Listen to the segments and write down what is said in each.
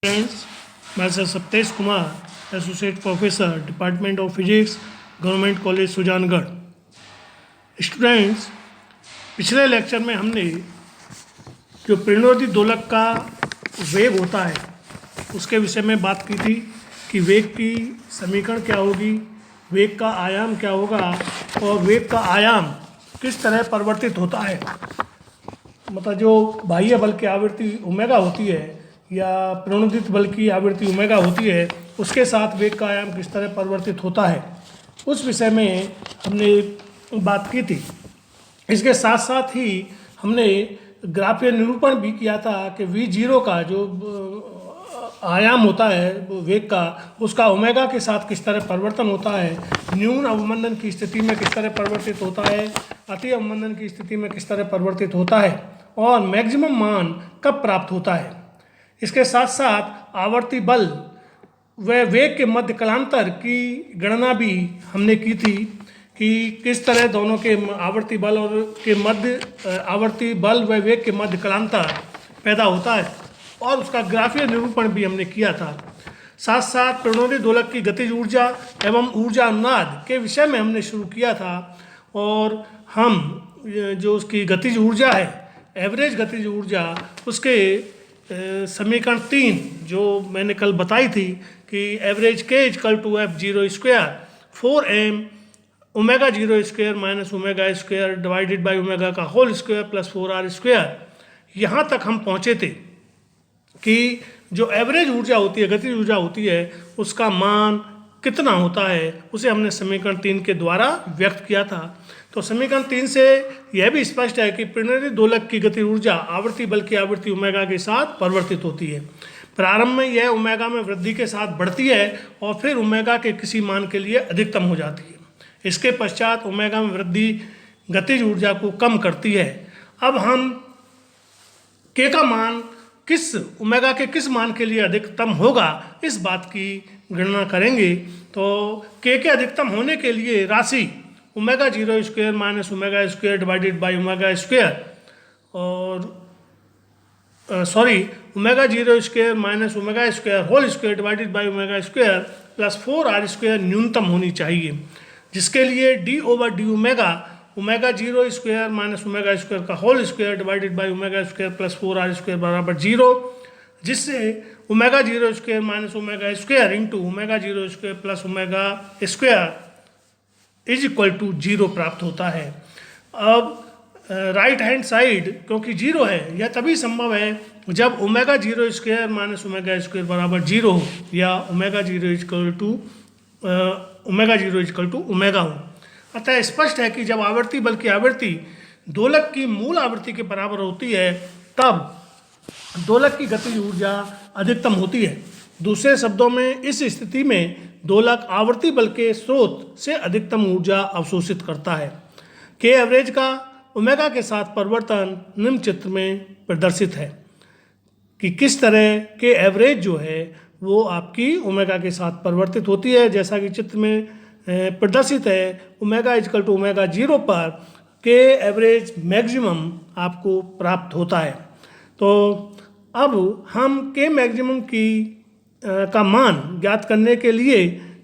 Friends, myself Saptesh Kumar, Associate Professor, Department of Physics, Government College Sujangarh. Students, पिछले lecture में हमने जो प्रणोदी दोलक का वेग होता है उसके विषय में बात की थी कि वेग की समीकरण क्या होगी, वेग का आयाम क्या होगा और वेग का आयाम किस तरह परिवर्तित होता है। मतलब जो बाह्य बल की आवृत्ति ओमेगा होती है या प्रणोदित बल की आवृत्ति ओमेगा होती है उसके साथ वेग का आयाम किस तरह परिवर्तित होता है, उस विषय में हमने बात की थी। इसके साथ साथ ही हमने ग्राफीय निरूपण भी किया था कि v0 का जो आयाम होता है वेग का, उसका ओमेगा के साथ किस तरह परिवर्तन होता है, न्यून अवमंदन की स्थिति में किस तरह परिवर्तित होता है, अति अवमंदन की स्थिति में किस तरह परिवर्तित होता है और मैक्सिमम मान कब प्राप्त होता है। इसके साथ साथ आवर्ती बल व वेग के मध्य कलांतर की गणना भी हमने की थी कि किस तरह दोनों के आवर्ती बल और के मध्य आवर्ती बल व वेग के मध्य कलांतर पैदा होता है और उसका ग्राफीय निरूपण भी हमने किया था। साथ साथ प्रणोदी दोलक की गतिज ऊर्जा एवं ऊर्जा अनुनाद के विषय में हमने शुरू किया था और हम जो उसकी गतिज ऊर्जा है, एवरेज गतिज ऊर्जा, उसके समीकरण 3 जो मैंने कल बताई थी कि average K equal to f0 square 4m omega 0 square minus omega square divided by omega का whole square plus 4r square, यहाँ तक हम पहुँचे थे कि जो एवरेज ऊर्जा होती है, गतिज ऊर्जा होती है, उसका मान कितना होता है उसे हमने समीकरण 3 के द्वारा व्यक्त किया था। तो समीकरण 3 से यह भी स्पष्ट है कि प्रणोदी दोलक की गतिज ऊर्जा आवर्ती बल की आवृत्ति ओमेगा के साथ परिवर्तित होती है। प्रारंभ में यह ओमेगा में वृद्धि के साथ बढ़ती है और फिर ओमेगा के किसी मान के लिए अधिकतम हो जाती है। इसके पश्चात ओमेगा में वृद्धि गतिज ऊर्जा को कम करती है। अब हम के का मान किस ओमेगा के किस मान के लिए अधिकतम होगा इस बात की गणना करेंगे। तो के अधिकतम होने के लिए राशि omega 0 square minus omega square divided by omega square और omega 0 square minus omega square whole square divided by omega square plus 4r square न्यूनतम होनी चाहिए, जिसके लिए d over D omega 0 square minus omega square का whole square divided by omega square plus 4r square बराबर 0, जिससे omega 0 square minus omega square into omega 0 square plus omega square is equal to 0 प्राप्त होता है। अब right hand side क्योंकि 0 है, यह तभी संभव है जब omega 0 square minus omega square बराबर 0 हो या ओमेगा 0 इक्वल टू ओमेगा हो। अतः स्पष्ट है कि जब आवर्ती बल की आवृत्ति दोलक की मूल आवृत्ति के बराबर होती है तब दोलक की गतिज ऊर्जा अधिकतम होती है। दूसरे शब्दों में इस स्थिति में दोलक आवर्ती बल के स्रोत से अधिकतम ऊर्जा अवशोषित करता है। के एवरेज का ओमेगा के साथ परिवर्तन निम्न चित्र में प्रदर्शित है कि किस तरह के एवरेज जो है वो आपकी ओमेगा के साथ परिवर्तित होती है। जैसा कि चित्र में प्रदर्शित है, ओमेगा इक्वल टू ओमेगा 0 पर के एवरेज मैक्सिमम आपको प्राप्त होता है। तो अब हम के मैक्सिमम का मान ज्ञात करने के लिए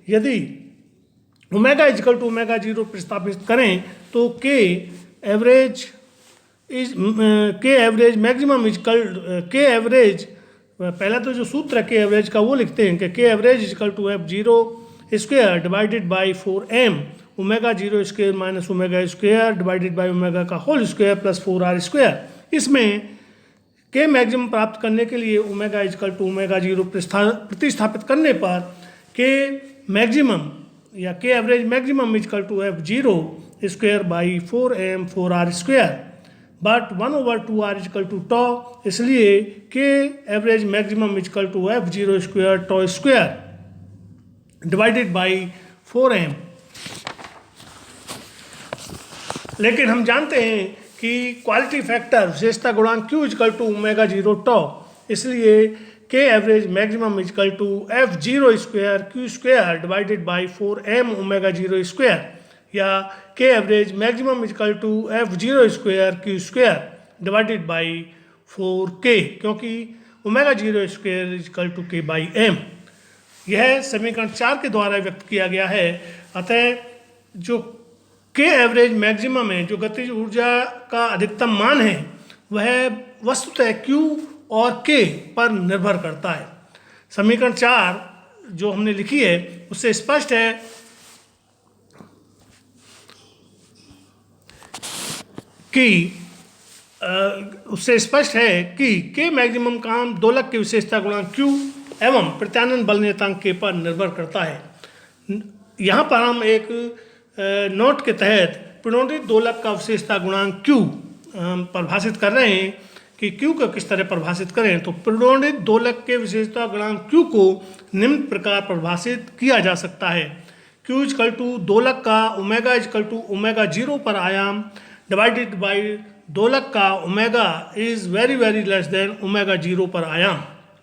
यदि ओमेगा इक्वल टू ओमेगा 0 प्रतिस्थापित करें तो के एवरेज मैक्सिमम इक्वल के एवरेज, पहला तो जो सूत्र है के एवरेज का वो लिखते हैं कि K average equal to f0 square divided by 4m omega 0 square minus omega square divided by omega का whole square plus 4r square. इसमें के मैक्सिमम प्राप्त करने के लिए ओमेगा इक्वल टू ओमेगा 0 प्रतिस्थापित करने पर के मैक्सिमम या के average maximum equal to f0 square by 4m 4r square but 1/2r equal to tau, इसलिए के average maximum equal to f0 square tau square divided by 4m। लेकिन हम जानते हैं कि क्वालिटी फैक्टर विशेषता गुणांक Q equal to omega 0 tau, इसलिए के average maximum equal to f0 square Q square divided by 4m omega 0 square या के average maximum equal to f0 square Q square divided by 4k, क्योंकि omega 0 square equal to k by m. यह समीकरण 4 के द्वारा व्यक्त किया गया है। अतः जो के एवरेज मैक्सिमम है, जो गतिज ऊर्जा का अधिकतम मान है, वह वस्तुतः क्यू और के पर निर्भर करता है। समीकरण 4 जो हमने लिखी है उससे स्पष्ट है कि के मैक्सिमम काम दोलक की विशेषता गुणांक क्यू एवं प्रत्यानयन बल नियतांक के पर निर्भर करता है। यहाँ पर हम एक नोट के तहत प्रणोदित दोलक का विशेषता गुणांक क्यू परिभाषित कर रहे हैं कि क्यू को किस तरह परिभाषित करें। तो प्रणोदित दोलक के विशेषता गुणांक क्यू को निम्न प्रकार परिभाषित किया जा सकता है। क्यू इजकल टू दोलक का ओमेगा इजकल टू ओमेगा 0 पर आयाम डिवाइडेड बाई दोलक का omega is very very less than omega 0 पर आयाम,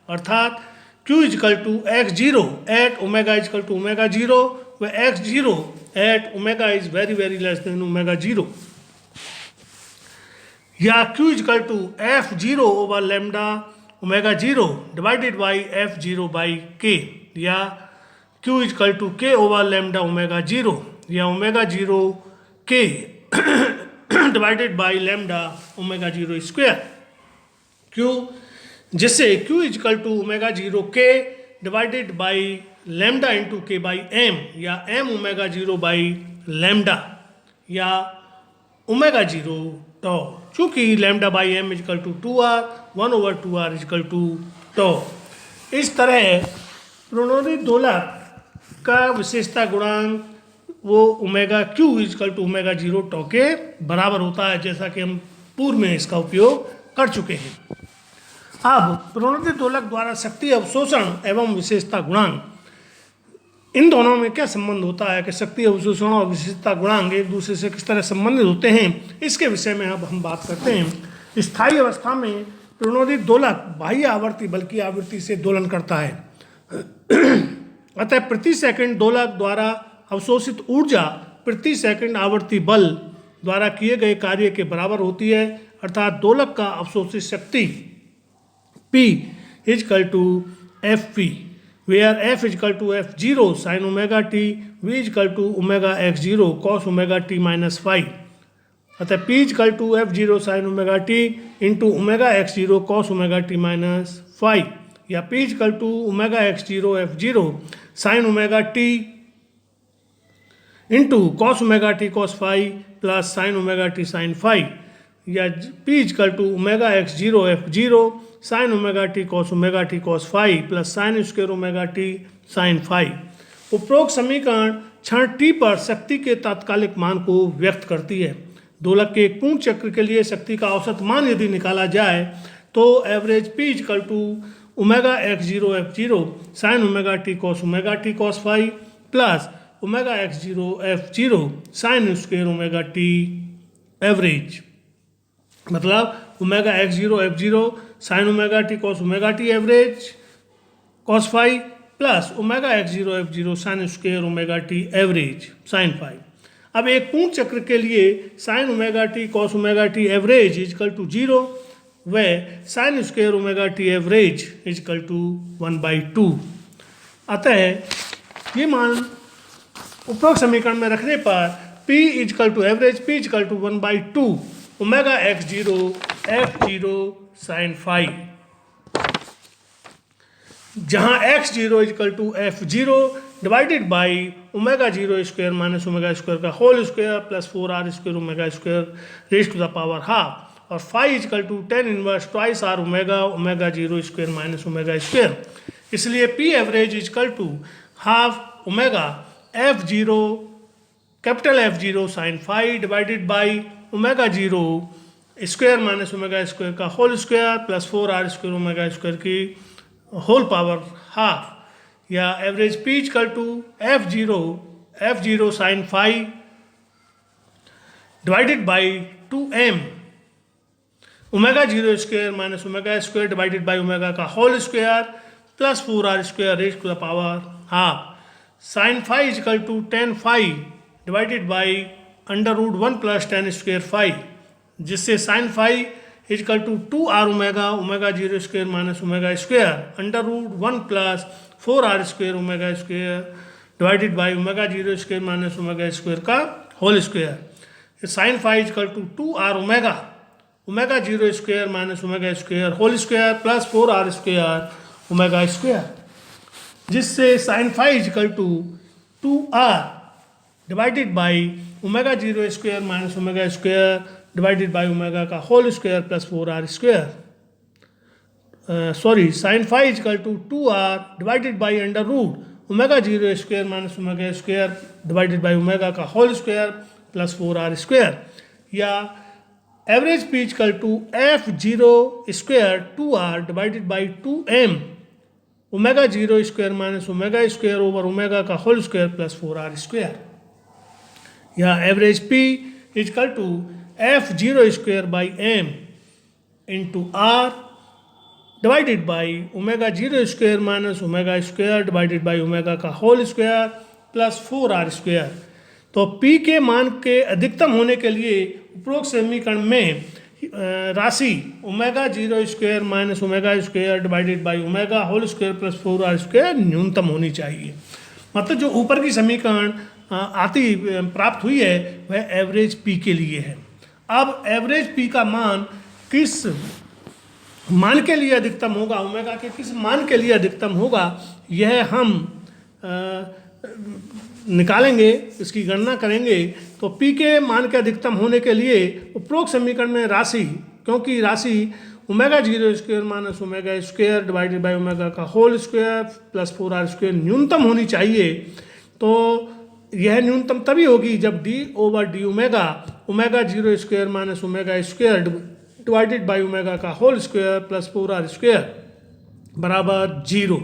अर्थात Q is equal to x 0 at omega equal to omega 0 व x 0 at omega is very very less than omega 0, या Q is equal to F 0 over lambda omega 0 divided by f 0 by k, या Q is equal to k over lambda omega 0 या omega 0 के divided by lambda omega 0 square. Q जिससे Q is equal to omega 0 के divided by lambda into K by M, या M omega 0 by lambda, या omega 0 tau, चूँकि lambda by M is equal to 2r 1 over 2r is equal to tau. इस तरह प्रणोदित दोलक का विशेषता गुणांक वो omega Q is equal to omega 0 tau के बराबर होता है, जैसा कि हम पूर्व में इसका उपयोग कर चुके हैं। अब प्रणोदित दोलक द्वारा शक्ति अवशोषण एवं विशेषता गुणांक, इन दोनों में क्या संबंध होता है कि शक्ति अवशोषण और विशेषता गुणांक एक दूसरे से किस तरह संबंधित होते हैं, इसके विषय में अब हम बात करते हैं। स्थायी अवस्था में प्रणोदित दोलक बाह्य आवर्ती बल की आवृत्ति से दोलन करता है। अतः प्रति सेकंड दोलक द्वारा अवशोषित ऊर्जा प्रति सेकंड आवर्ती बल द्वारा किए गए कार्य के बराबर होती है, अर्थात दोलक का अवशोषित शक्ति P is equal to F P, where F equal to F 0 sine omega t, v equal to omega x 0 cos omega t minus 5। अतः P is equal to F 0 sine omega t into omega x 0 cos omega t minus 5, या P is equal to omega x 0 F 0 sine omega t into cos omega T cos 5 plus sine omega t sine 5, या P is equal to omega x 0 F 0 sine omega T cos 5 plus sine square omega t sine 5। उपरोक्त समीकरण क्षण T पर शक्ति के तात्कालिक मान को व्यक्त करती है। दोलक के एक पूर्ण चक्र के लिए शक्ति का औसत मान यदि निकाला जाए तो average P is equal to omega x 0 F 0 sine omega T cos 5 plus omega x 0 F 0 sine square omega T average, मतलब omega x 0 F 0 sine omega T average cos 5 plus omega x 0 F 0 sine square omega T average sine 5। अब एक पूर्ण चक्र के लिए sine omega T cos omega T average is equal to 0 व sine square omega T average is equal to 1/2। अतः ये मान उपरोक्त समीकरण में रखने पर P is equal to average P is equal to 1/2 omega x 0 F 0 sine 5, जहाँ X 0 is equal to F 0 divided by omega 0 square minus omega square का whole square plus 4r square omega square raise to the power half, और 5 is equal to 10 inverse twice R omega 0 square minus omega square. इसलिए P average is equal to half omega F 0 capital F 0 sine 5 divided by omega 0 square minus omega square का whole square plus 4r square omega square की whole power half, या average P is equal to F 0 sine 5 divided by 2m omega 0 square minus omega square divided by omega का whole square plus 4r square raise to the power half, sine 5 is equal to 10 5 divided by under root 1 plus 10 square 5, जिससे sine 5 is equal to 2r omega omega zero square minus omega square under root 1 plus 4r square omega square divided by omega zero square minus omega square का whole square. Sine phi is equal to 2r omega omega zero square minus omega square whole square plus 4r square omega square, जिससे sine phi is equal to 2r divided by omega zero square minus omega square divided by omega का whole square plus 4r square, sorry sine phi is equal to 2r divided by under root omega zero square minus omega square divided by omega का whole square plus 4r square, या average P is equal to F zero square 2r divided by 2m omega zero square minus omega square over omega का whole square plus 4r square, या average P is equal to F zero square by M into R divided by omega zero square minus omega square divided by omega का whole square plus 4r square. तो P के मान के अधिकतम होने के लिए उपरोक्त समीकरण में राशि omega zero square minus omega square divided by omega whole square plus 4r square न्यूनतम होनी चाहिए। मतलब जो ऊपर की समीकरण प्राप्त हुई है वह एवरेज पी के लिए है। अब एवरेज पी का मान किस मान के लिए अधिकतम होगा, ओमेगा के किस मान के लिए अधिकतम होगा, यह हम निकालेंगे, इसकी गणना करेंगे। तो पी के मान के अधिकतम होने के लिए उपरोक्त समीकरण में राशि, क्योंकि राशि omega zero square minus omega square divided by omega का whole square plus 4r square न्यूनतम होनी चाहिए, तो यह न्यूनतम तभी होगी जब d over D omega omega zero square minus omega square divided by omega का whole square plus 4r square बराबर 0।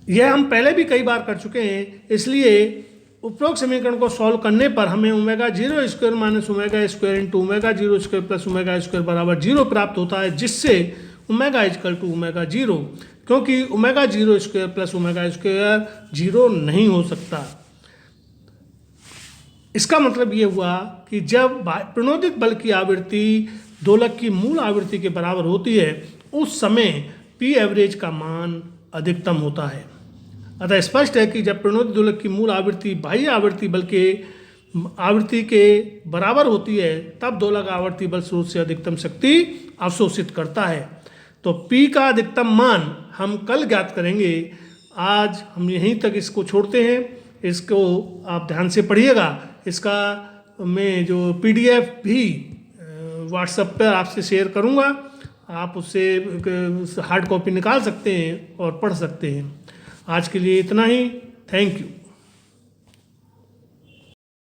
यह हम पहले भी कई बार कर चुके हैं, इसलिए उपरोक्त समीकरण को सॉल्व करने पर हमें omega zero square minus omega square into omega zero square plus omega square बराबर 0 प्राप्त होता है, जिससे omega equal to omega zero, क्योंकि omega zero square plus omega square 0 नहीं हो सकता। इसका मतलब ये हुआ कि जब प्रणोदित बल की आवृत्ति दोलक की मूल आवृत्ति के बराबर होती है उस समय पी एवरेज का मान अधिकतम होता है। अतः स्पष्ट है कि जब प्रणोदित दोलक की मूल आवृत्ति बाह्य आवर्ती बल के आवृत्ति के बराबर होती है तब दोलक आवर्ती बल स्रोत से अधिकतम शक्ति अवशोषित करता है। तो P का अधिकतम मान हम कल ज्ञात करेंगे। आज हम यहीं तक इसको छोड़ते हैं, इसको आप ध्यान से पढ़िएगा। इसका मैं जो PDF भी व्हाट्सएप पर आपसे शेयर करूंगा, आप उससे हार्ड कॉपी निकाल सकते हैं और पढ़ सकते हैं। आज के लिए इतना ही, थैंक यू।